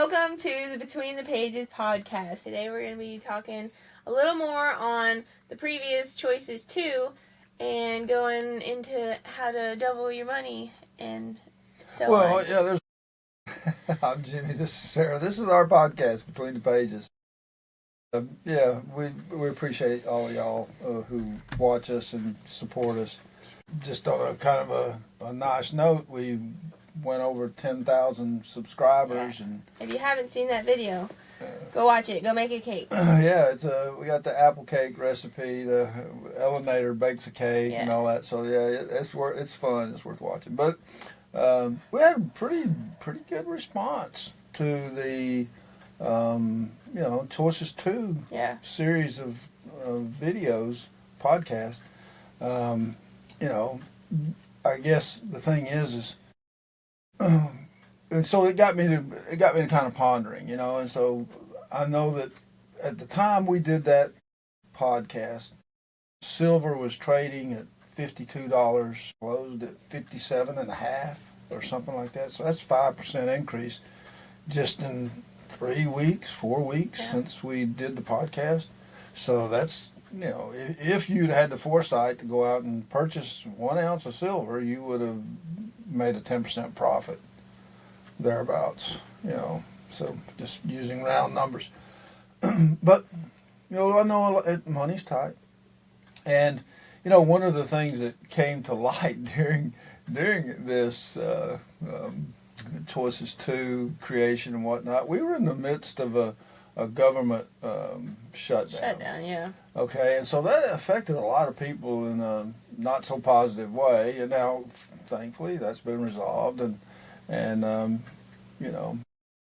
welcome to the Between the Pages podcast. Today we're going to be talking a little more on the previous choices too, and going into how to double your money and so on. Well, yeah, there's. I'm Jimmy. This is Sarah. This is our podcast, Between the Pages. We appreciate all of y'all who watch us and support us. Just on a kind of a nice note, we went over 10,000 subscribers, and if you haven't seen that video, go watch it. Go make a cake. It's we got the apple cake recipe. The Elenator bakes a cake and all that. So it's fun. It's worth watching. But we had a pretty good response to the Choices 2 series of videos, podcast. I guess the thing is and so it got me to kind of pondering, and so I know that at the time we did that podcast, silver was trading at $52, closed at $57.50 or something like that. So that's 5% increase just in 4 weeks since we did the podcast. So that's, if you'd had the foresight to go out and purchase 1 ounce of silver, you would have made a 10% profit thereabouts, so just using round numbers. But, I know money's tight. And, one of the things that came to light during this Choices 2 creation and whatnot, we were in the midst of a government shutdown. Okay, and so that affected a lot of people in a not so positive way. And now, thankfully, that's been resolved, and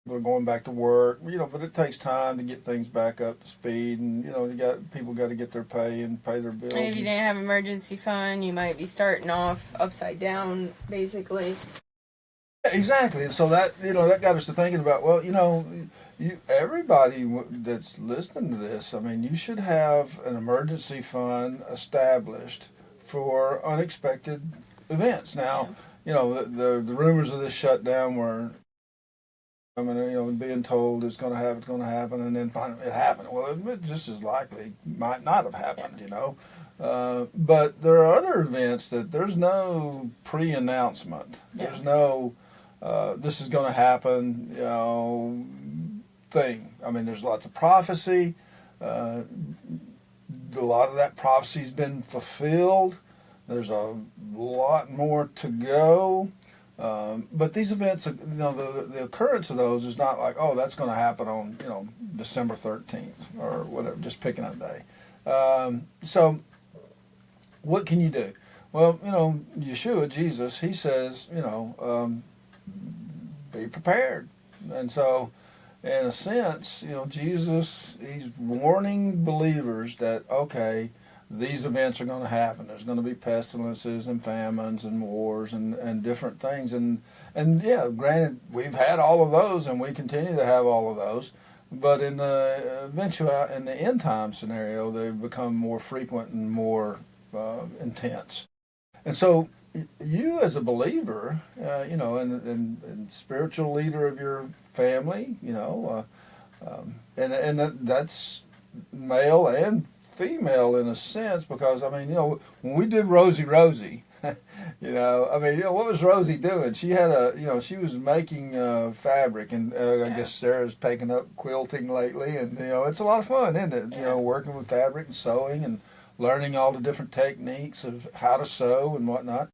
we're going back to work. But it takes time to get things back up to speed, and people got to get their pay and pay their bills. And if you didn't have emergency fund, you might be starting off upside down, basically. Exactly, and so that got us to thinking about, everybody that's listening to this, you should have an emergency fund established for unexpected events. Now, the rumors of this shutdown were, being told it's going to happen, and then finally it happened. Well, it just as likely might not have happened, But there are other events that there's no pre-announcement. There's no this is going to happen, thing. There's lots of prophecy. A lot of that prophecy's been fulfilled. There's a lot more to go. But these events, the occurrence of those is not like, that's going to happen on, December 13th or whatever, just picking a day. So what can you do? Well, Yeshua, Jesus, he says, be prepared. And so, in a sense, Jesus, he's warning believers that, okay, these events are going to happen. There's going to be pestilences and famines and wars and different things. And granted, we've had all of those, and we continue to have all of those. But in the end time scenario, they've become more frequent and more intense. And so, you as a believer, and spiritual leader of your family, and that's male and female in a sense, because when we did Rosie, what was Rosie doing? She had she was making fabric, and I guess Sarah's taken up quilting lately, and it's a lot of fun, isn't it? Working with fabric and sewing and learning all the different techniques of how to sew and whatnot.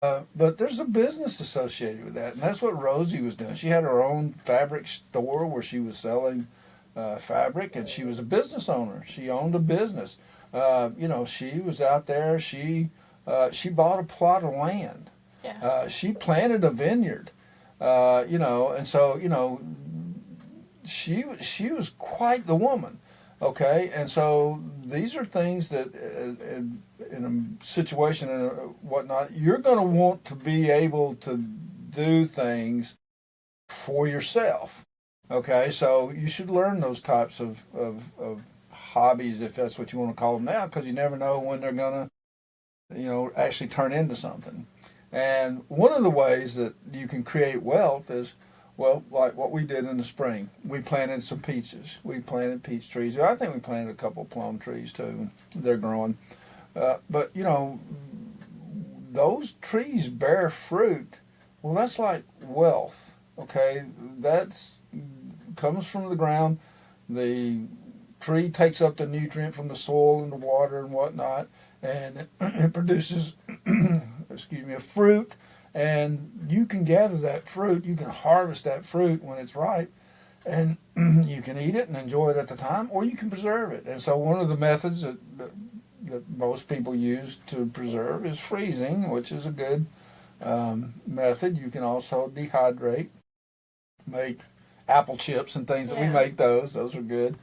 But there's a business associated with that, and that's what Rosie was doing. She had her own fabric store where she was selling fabric, and she was a business owner. She owned a business. She was out there. She bought a plot of land. She planted a vineyard. And so she was quite the woman. Okay, and so these are things that in a situation and whatnot, you're going to want to be able to do things for yourself. Okay, so you should learn those types of hobbies, if that's what you want to call them now, because you never know when they're going to, actually turn into something. And one of the ways that you can create wealth is, Well, like what we did in the spring, we planted some peaches. We planted peach trees. I think we planted a couple of plum trees too. They're growing. But, you know, those trees bear fruit. Well, that's like wealth, okay? That's comes from the ground. The tree takes up the nutrient from the soil and the water and whatnot, and it produces, excuse me, a fruit. And you can gather that fruit. You can harvest that fruit when it's ripe, and you can eat it and enjoy it at the time, or you can preserve it. And so one of the methods that most people use to preserve is freezing, which is a good method. You can also dehydrate, make apple chips and things that we make those. Those are good.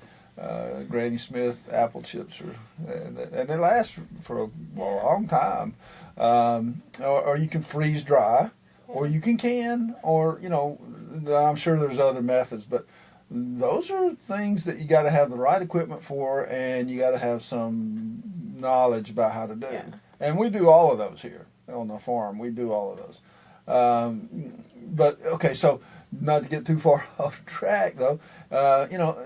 Granny Smith apple chips and they last for a long time. Or you can freeze dry, or you can, or, you know, I'm sure there's other methods, but those are things that you got to have the right equipment for, and you got to have some knowledge about how to do. Yeah. And we do all of those here on the farm. We do all of those. But okay, so not to get too far off track though, you know,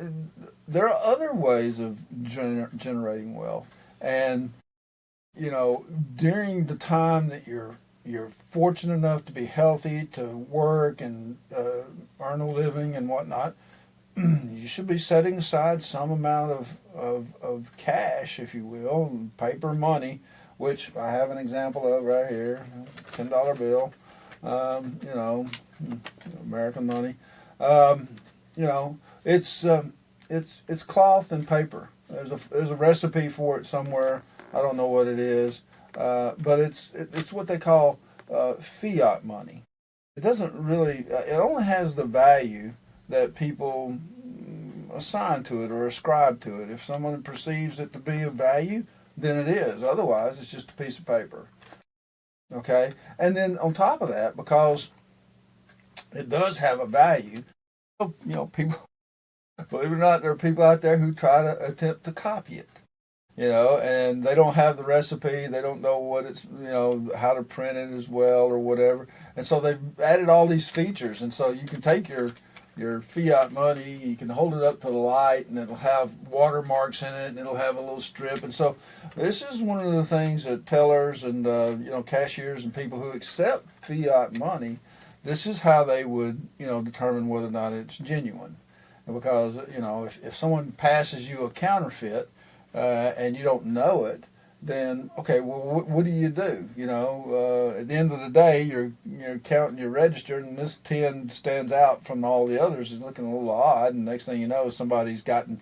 there are other ways of generating wealth, and you know, during the time that you're fortunate enough to be healthy, to work and earn a living and whatnot, you should be setting aside some amount of cash, if you will, paper money, which I have an example of right here, $10 bill, you know, American money. You know, it's cloth and paper. There's a recipe for it somewhere. I don't know what it is, but it's what they call fiat money. It doesn't really. It only has the value that people assign to it or ascribe to it. If someone perceives it to be of value, then it is. Otherwise, it's just a piece of paper. Okay, and then on top of that, because it does have a value, you know, people. Believe it or not, there are people out there who try to attempt to copy it. You know, and they don't have the recipe. They don't know what it's, you know, how to print it as well or whatever. And so they've added all these features. And so you can take your fiat money, you can hold it up to the light, and it'll have watermarks in it, and it'll have a little strip. And so this is one of the things that tellers and you know, cashiers and people who accept fiat money, this is how they would, you know, determine whether or not it's genuine. Because, you know, if someone passes you a counterfeit, and you don't know it, then okay, well, what do? You know, at the end of the day, you're counting your register, and this 10 stands out from all the others, is looking a little odd, and next thing you know, somebody's gotten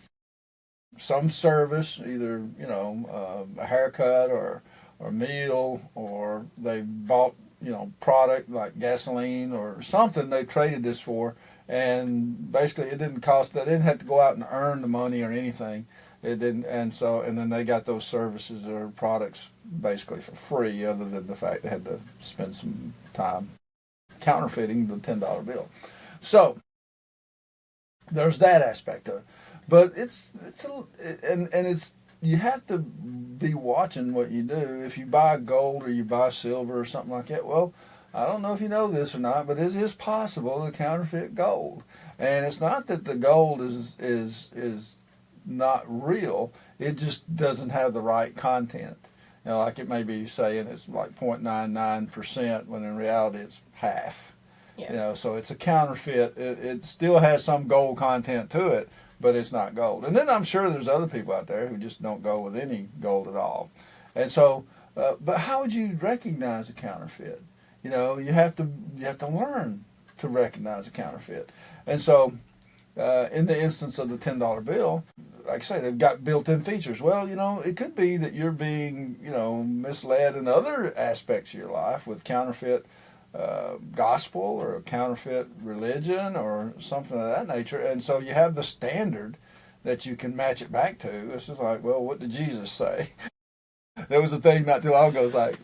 some service, either, you know, a haircut or a meal, or they bought, you know, product like gasoline or something they traded this for, and basically it didn't cost. They didn't have to go out and earn the money or anything. It didn't, and then they got those services or products basically for free, other than the fact they had to spend some time counterfeiting the $10 bill. So there's that aspect of it, but it's you have to be watching what you do. If you buy gold or you buy silver or something like that, well, I don't know if you know this or not, but it is possible to counterfeit gold, and it's not that the gold is not real. It just doesn't have the right content. You know, like it may be saying it's like 0.99%, when in reality it's half. Yeah. You know, so it's a counterfeit. It still has some gold content to it, but it's not gold. And then I'm sure there's other people out there who just don't go with any gold at all. And so, but how would you recognize a counterfeit? You know, you have to learn to recognize a counterfeit. And so, in the instance of the $10 bill, like I say, they've got built-in features. Well, you know, it could be that you're being, you know, misled in other aspects of your life with counterfeit gospel or a counterfeit religion or something of that nature. And so you have the standard that you can match it back to. This is like, well, what did Jesus say? There was a thing not too long ago. It's like,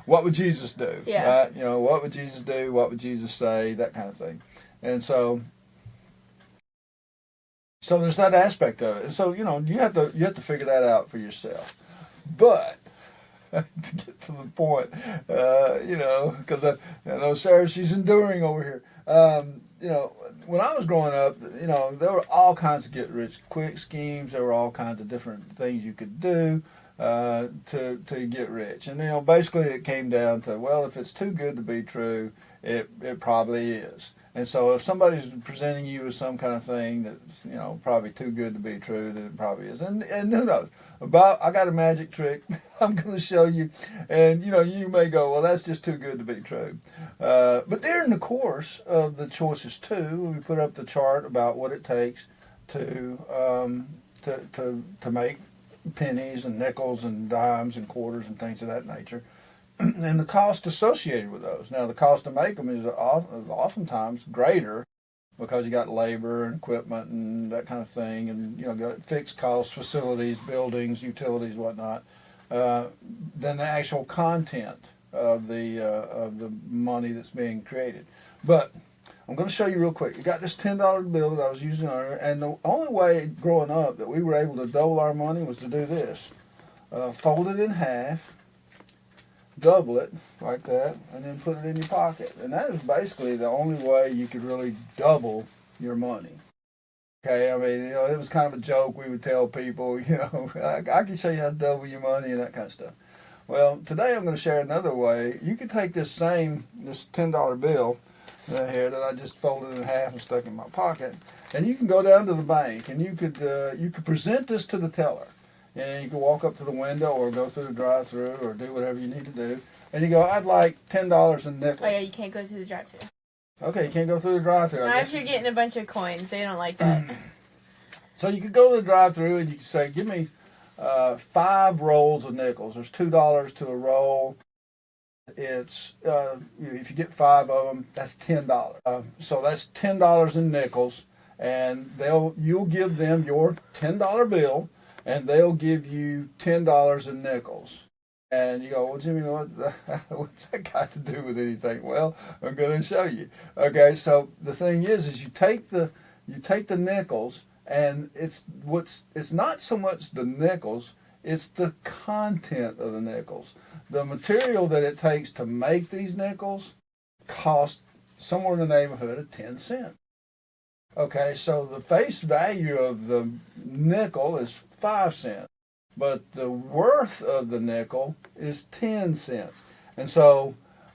what would Jesus do? Yeah. You know, what would Jesus do? What would Jesus say? That kind of thing. And so there's that aspect of it. And so, you know, you have to figure that out for yourself. But to get to the point, you know, because I know Sarah, she's enduring over here. You know, when I was growing up, you know, there were all kinds of get-rich-quick schemes. There were all kinds of different things you could do to get rich. And, you know, basically it came down to, well, if it's too good to be true, it probably is. And so if somebody's presenting you with some kind of thing that's, you know, probably too good to be true, then it probably is. And who knows? I got a magic trick I'm going to show you. And, you know, you may go, well, that's just too good to be true. But during the course of the choices too, we put up the chart about what it takes to make pennies and nickels and dimes and quarters and things of that nature, and the cost associated with those. Now, the cost to make them is oftentimes greater because you got labor and equipment and that kind of thing, and you know, got fixed costs, facilities, buildings, utilities, whatnot, than the actual content of the money that's being created. But I'm going to show you real quick. You got this $10 bill that I was using earlier, and the only way growing up that we were able to double our money was to do this. Fold it in half, double it like that, and then put it in your pocket. And that is basically the only way you could really double your money. Okay, I mean, you know, it was kind of a joke. We would tell people, you know, I can show you how to double your money and that kind of stuff. Well, today I'm going to share another way. You could take this $10 bill here that I just folded in half and stuck in my pocket, and you can go down to the bank and you could present this to the teller. And you can walk up to the window or go through the drive-through or do whatever you need to do. And you go, I'd like $10 in nickels. Oh, yeah, you can't go through the drive-through. Okay, you can't go through the drive-through. Not if you're getting a bunch of coins. They don't like that. So you could go to the drive-through and you can say, give me 5 rolls of nickels. There's $2 to a roll. It's if you get 5 of them, that's $10. So that's $10 in nickels, and you'll give them your $10 bill, and they'll give you $10 in nickels. And you go, well, Jimmy, what's that got to do with anything? Well, I'm going to show you. Okay, so the thing is you take the nickels, and it's not so much the nickels, it's the content of the nickels. The material that it takes to make these nickels cost somewhere in the neighborhood of 10 cents. Okay, so the face value of the nickel is 5 cents, but the worth of the nickel is 10 cents. And so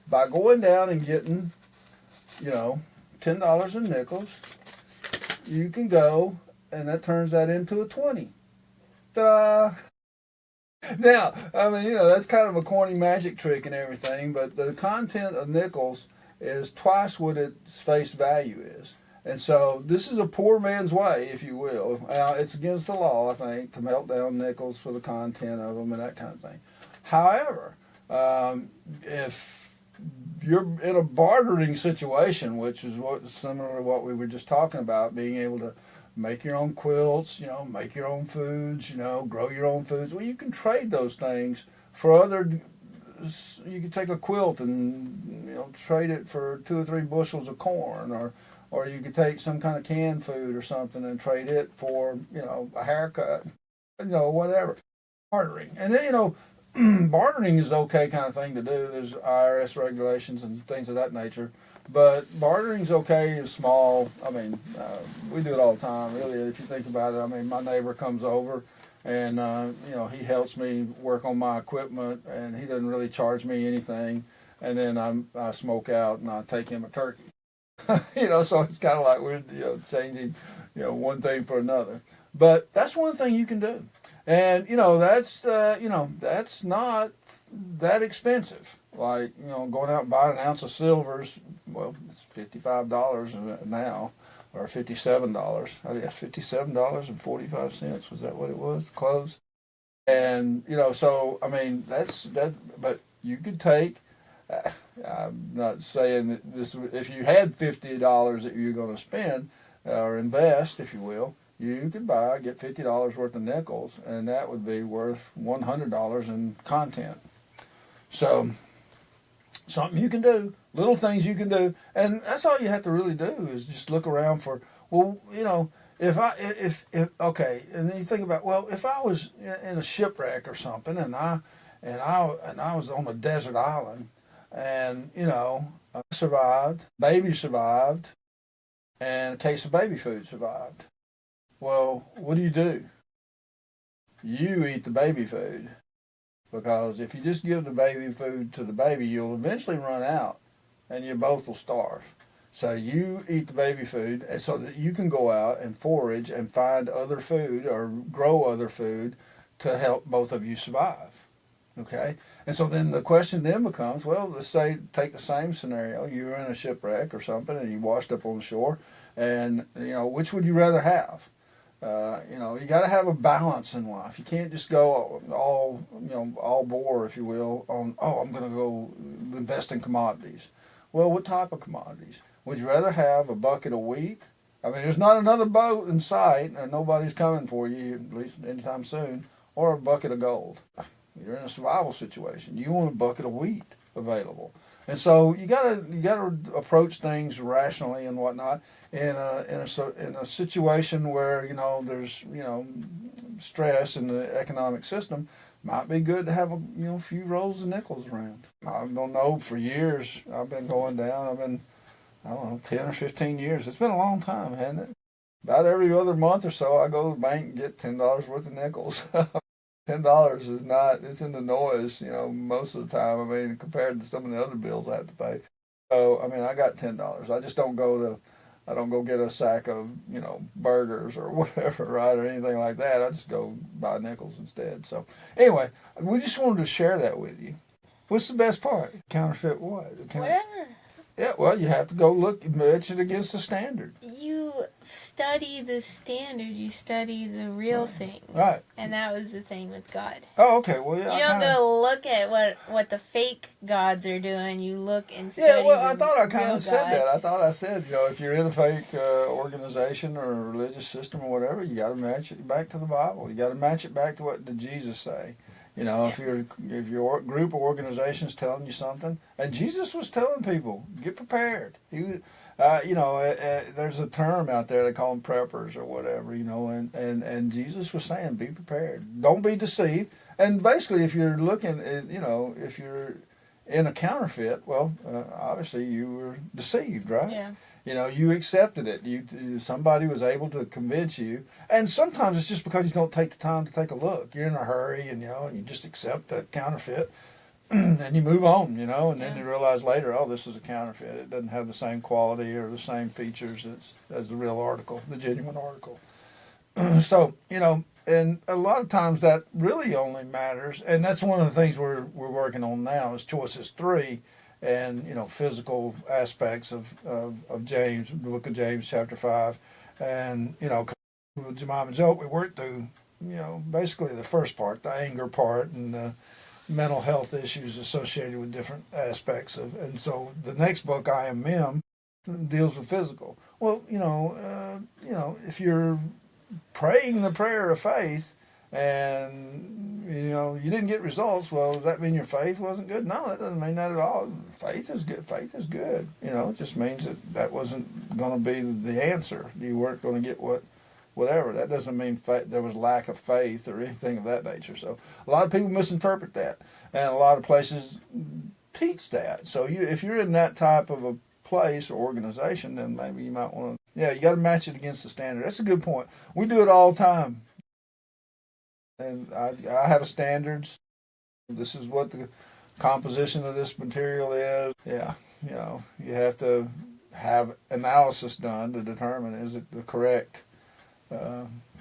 by going down and getting, you know, $10 in nickels, you can go, and that turns that into a 20. Ta-da! Now, I mean, you know, that's kind of a corny magic trick and everything, but the content of nickels is twice what its face value is. And so this is a poor man's way, if you will. It's against the law, I think, to melt down nickels for the content of them and that kind of thing. However, if you're in a bartering situation, which is similar to what we were just talking about, being able to make your own quilts, you know, make your own foods, you know, grow your own foods. Well, you can trade those things for other. You can take a quilt and, you know, trade it for 2 or 3 bushels of corn, or you could take some kind of canned food or something and trade it for, you know, a haircut, you know, whatever. Bartering, and then, you know, bartering is okay kind of thing to do. There's IRS regulations and things of that nature. But bartering's okay is small. I mean, we do it all the time, really, if you think about it. I mean, my neighbor comes over and, you know, he helps me work on my equipment, and he doesn't really charge me anything. And then I smoke out and I take him a turkey. You know, so it's kind of like we're, you know, changing, you know, one thing for another. But that's one thing you can do. And, you know, that's not that expensive. Like, you know, going out and buying an ounce of silvers, well, it's $55 now, or $57. I think that's $57.45. Was that what it was? Close. And, you know, so, I mean, but you could take, I'm not saying that this, if you had $50 that you're going to spend, or invest, if you will, you could get $50 worth of nickels, and that would be worth $100 in content. So, something you can do, little things you can do, and that's all you have to really do is just look around for, well, you know, if okay, and then you think about, well, if I was in a shipwreck or something, and I was on a desert island, and, you know, survived, baby survived, and a case of baby food survived. Well, what do? You eat the baby food, because if you just give the baby food to the baby, you'll eventually run out and you both will starve. So you eat the baby food, and so that you can go out and forage and find other food or grow other food to help both of you survive. Okay? And so then the question then becomes, well, let's say, take the same scenario. You were in a shipwreck or something and you washed up on the shore, and, which would you rather have? You got to have a balance in life. You can't just go all bore, if you will, on, I'm going to go invest in commodities. Well, what type of commodities? Would you rather have a bucket of wheat? I mean, there's not another boat in sight, and nobody's coming for you, at least anytime soon, or a bucket of gold. You're in a survival situation. You want a bucket of wheat available. And so you gotta approach things rationally and whatnot in a situation where there's stress in the economic system. Might be good to have a few rolls of nickels around. I don't know, for years I've been going down. I don't know, 10 or 15 years. It's been a long time, hasn't it? About every other month or so, I go to the bank and get $10 worth of nickels. $10 is not, it's in the noise, most of the time. I mean, compared to some of the other bills I have to pay. So, I got $10. I don't go get a sack of, burgers or whatever, right, or anything like that. I just go buy nickels instead. So, anyway, we just wanted to share that with you. What's the best part? Counterfeit what? Whatever. Yeah, well, you have to go match it against the standard. You study the standard. You study the real thing. Right. And that was the thing with God. Oh, okay. Well, yeah. You don't go look at what the fake gods are doing. You look and study. Yeah, well, I thought I kind of said that. I thought I said, if you're in a fake organization or a religious system or whatever, you got to match it back to the Bible. You got to match it back to what did Jesus say. If your group or organization's telling you something, and Jesus was telling people, get prepared. He, there's a term out there, they call them preppers or whatever, and Jesus was saying, be prepared. Don't be deceived. And basically, if you're looking at, if you're in a counterfeit, well, obviously you were deceived, right? Yeah. You accepted it. Somebody was able to convince you. And sometimes it's just because you don't take the time to take a look. You're in a hurry, and you just accept the counterfeit, and you move on, and then you realize later, this is a counterfeit. It doesn't have the same quality or the same features as the real article, the genuine article. So, and a lot of times that really only matters, and that's one of the things we're working on now is choices 3. And physical aspects of James, the book of James, chapter 5, and with Jemima and Joe, we worked through basically the first part, the anger part, and the mental health issues associated with different aspects of. And so the next book, I Am Mem, deals with physical. Well, if you're praying the prayer of faith, and you didn't get results, well, does that mean your faith wasn't good? No, that doesn't mean that at all. Faith is good. Faith is good. It just means that wasn't going to be the answer. You weren't going to get whatever. That doesn't mean there was lack of faith or anything of that nature. So a lot of people misinterpret that, and a lot of places teach that. So if you're in that type of a place or organization, then maybe you might want to, you got to match it against the standard. That's a good point. We do it all the time. And I have standards. This is what the composition of this material is. Yeah, you have to have analysis done to determine is it the correct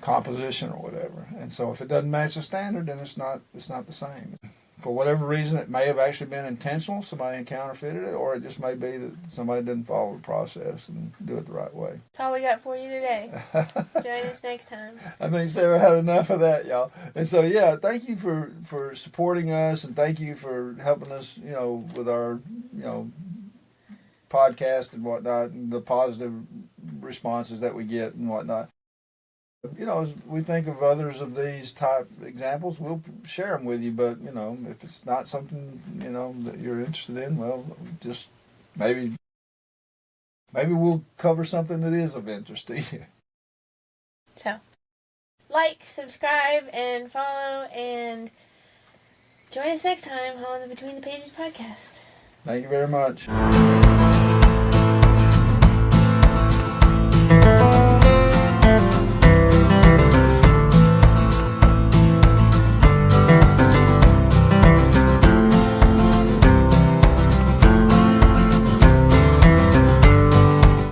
composition or whatever. And so if it doesn't match the standard, then it's not the same. For whatever reason, it may have actually been intentional. Somebody counterfeited it, or it just may be that somebody didn't follow the process and do it the right way. That's all we got for you today. Join us next time. I think Sarah had enough of that, y'all. And so, thank you for supporting us, and thank you for helping us, with our, podcast and whatnot, and the positive responses that we get and whatnot. As we think of others of these type examples, we'll share them with you. But, if it's not something, that you're interested in, well, just maybe we'll cover something that is of interest to you. So, like, subscribe, and follow, and join us next time on the Between the Pages podcast. Thank you very much.